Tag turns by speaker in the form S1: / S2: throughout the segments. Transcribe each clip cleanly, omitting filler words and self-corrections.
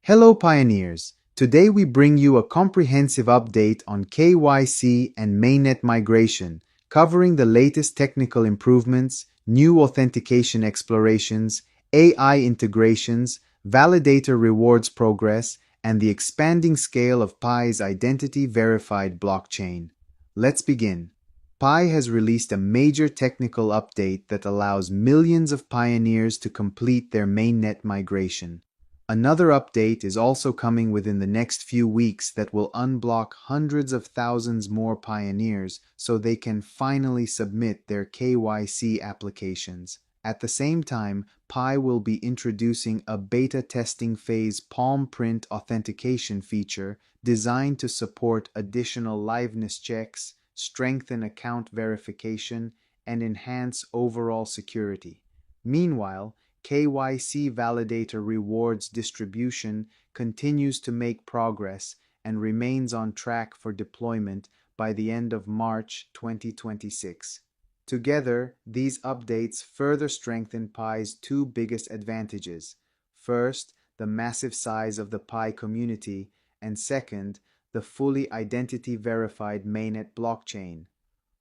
S1: Hello pioneers! Today we bring you a comprehensive update on KYC and Mainnet migration, covering the latest technical improvements, new authentication explorations, AI integrations, validator rewards progress, and the expanding scale of Pi's identity-verified blockchain. Let's begin. Pi has released a major technical update that allows millions of pioneers to complete their mainnet migration. Another update is also coming within the next few weeks that will unblock hundreds of thousands more pioneers so they can finally submit their KYC applications. At the same time, Pi will be introducing a beta testing phase palm print authentication feature designed to support additional liveness checks, strengthen account verification, and enhance overall security. Meanwhile, KYC validator rewards distribution continues to make progress and remains on track for deployment by the end of March 2026. Together, these updates further strengthen Pi's two biggest advantages. First, the massive size of the Pi community, and second, the fully identity-verified mainnet blockchain.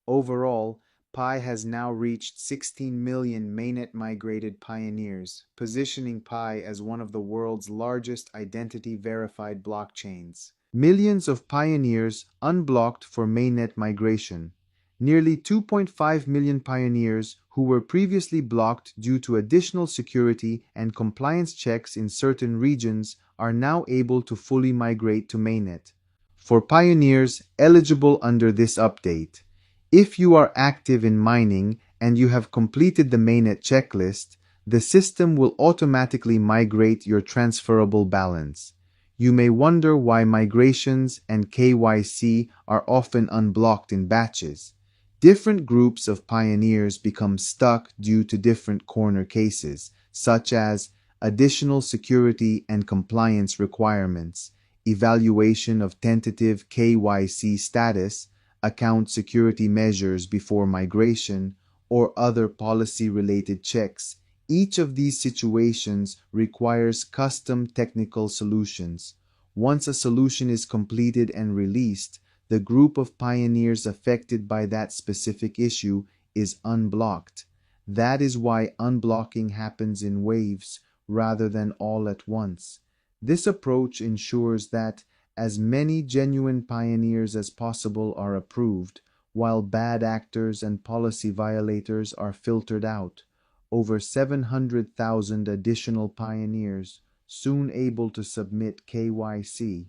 S1: Overall, Pi has now reached 16 million mainnet-migrated pioneers, positioning Pi as one of the world's largest identity-verified blockchains. Millions of pioneers unblocked for mainnet migration. Nearly 2.5 million pioneers who were previously blocked due to additional security and compliance checks in certain regions are now able to fully migrate to mainnet. For pioneers eligible under this update, if you are active in mining and you have completed the mainnet checklist, the system will automatically migrate your transferable balance. You may wonder why migrations and KYC are often unblocked in batches. Different groups of pioneers become stuck due to different corner cases, such as additional security and compliance requirements, evaluation of tentative KYC status, account security measures before migration, or other policy-related checks. Each of these situations requires custom technical solutions. Once a solution is completed and released, the group of pioneers affected by that specific issue is unblocked. That is why unblocking happens in waves rather than all at once. This approach ensures that as many genuine pioneers as possible are approved, while bad actors and policy violators are filtered out. Over 700,000 additional pioneers soon able to submit KYC.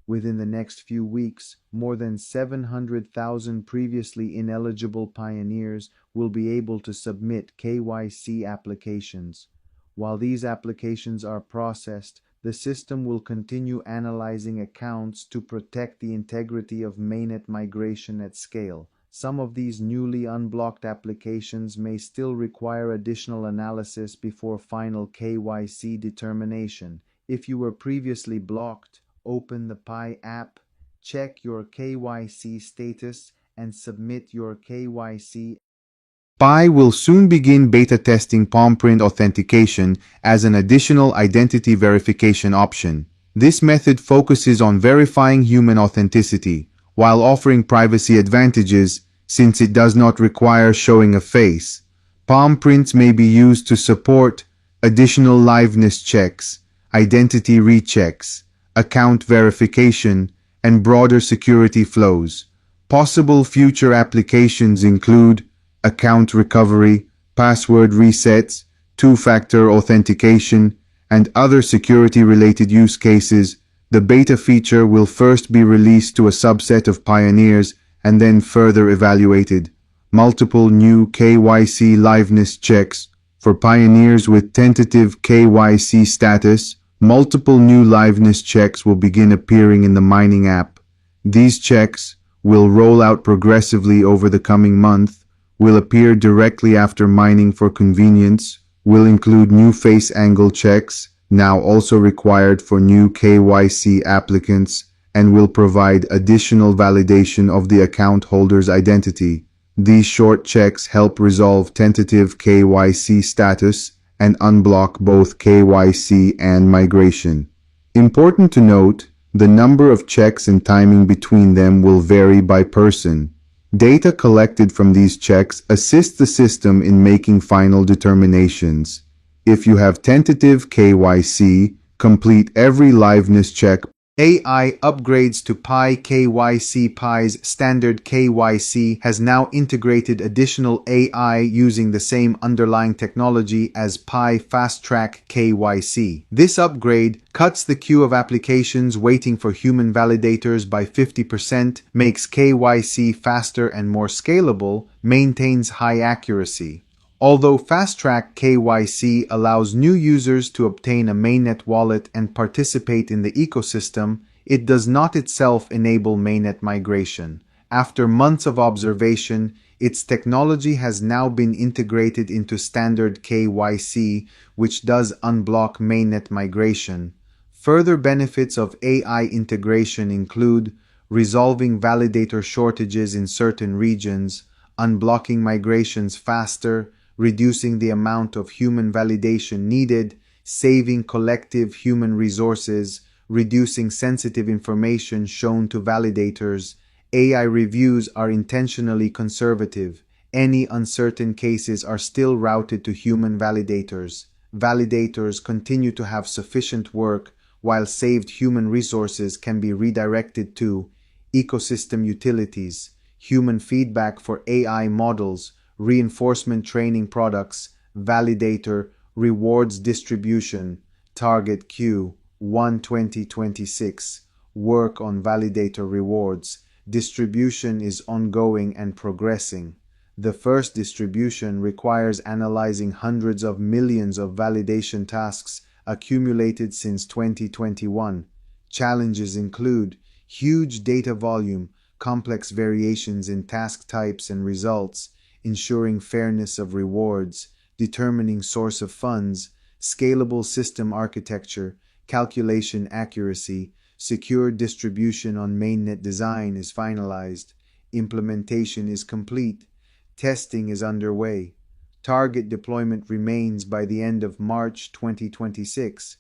S1: Within the next few weeks, more than 700,000 previously ineligible pioneers will be able to submit KYC applications. While these applications are processed, the system will continue analyzing accounts to protect the integrity of mainnet migration at scale. Some of these newly unblocked applications may still require additional analysis before final KYC determination. If you were previously blocked, open the Pi app, check your KYC status, and submit your KYC. Pi will soon begin beta testing palm print authentication as an additional identity verification option. This method focuses on verifying human authenticity, while offering privacy advantages since it does not require showing a face. Palm prints may be used to support additional liveness checks, identity rechecks, account verification, and broader security flows. Possible future applications include account recovery, password resets, two-factor authentication, and other security-related use cases. The beta feature will first be released to a subset of pioneers and then further evaluated. Multiple new KYC liveness checks. For pioneers with tentative KYC status, multiple new liveness checks will begin appearing in the mining app. These checks will roll out progressively over the coming month, will appear directly after mining for convenience, will include new face angle checks, now also required for new KYC applicants, and will provide additional validation of the account holder's identity. These short checks help resolve tentative KYC status and unblock both KYC and migration. Important to note, the number of checks and timing between them will vary by person. Data collected from these checks assist the system in making final determinations. If you have tentative KYC, complete every liveness check. AI upgrades to Pi KYC. Pi's standard KYC has now integrated additional AI using the same underlying technology as Pi Fast Track KYC. This upgrade cuts the queue of applications waiting for human validators by 50%, makes KYC faster and more scalable, maintains high accuracy. Although Fast Track KYC allows new users to obtain a mainnet wallet and participate in the ecosystem, it does not itself enable mainnet migration. After months of observation, its technology has now been integrated into standard KYC, which does unblock mainnet migration. Further benefits of AI integration include resolving validator shortages in certain regions, unblocking migrations faster, reducing the amount of human validation needed, saving collective human resources, reducing sensitive information shown to validators. AI reviews are intentionally conservative. Any uncertain cases are still routed to human validators. Validators continue to have sufficient work, while saved human resources can be redirected to ecosystem utilities, human feedback for AI models, reinforcement training products, validator, rewards distribution, target Q1 2026, work on validator rewards. Distribution is ongoing and progressing. The first distribution requires analyzing hundreds of millions of validation tasks accumulated since 2021. Challenges include huge data volume, complex variations in task types and results, ensuring fairness of rewards, determining source of funds, scalable system architecture, calculation accuracy, secure distribution on mainnet design is finalized, implementation is complete, testing is underway. Target deployment remains by the end of March 2026.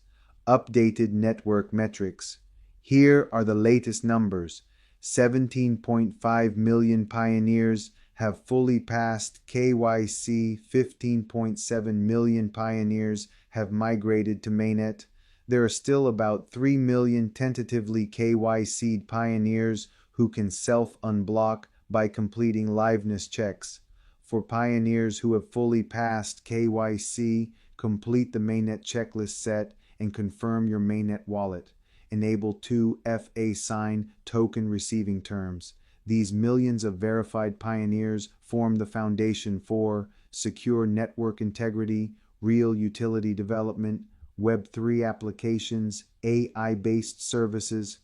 S1: Updated network metrics. Here are the latest numbers. 17.5 million pioneers have fully passed KYC, 15.7 million pioneers have migrated to mainnet. There are still about 3 million tentatively KYC'd pioneers who can self-unblock by completing liveness checks. For pioneers who have fully passed KYC, complete the mainnet checklist set and confirm your mainnet wallet. Enable 2FA sign token receiving terms. These millions of verified pioneers form the foundation for secure network integrity, real utility development, Web3 applications, AI-based services,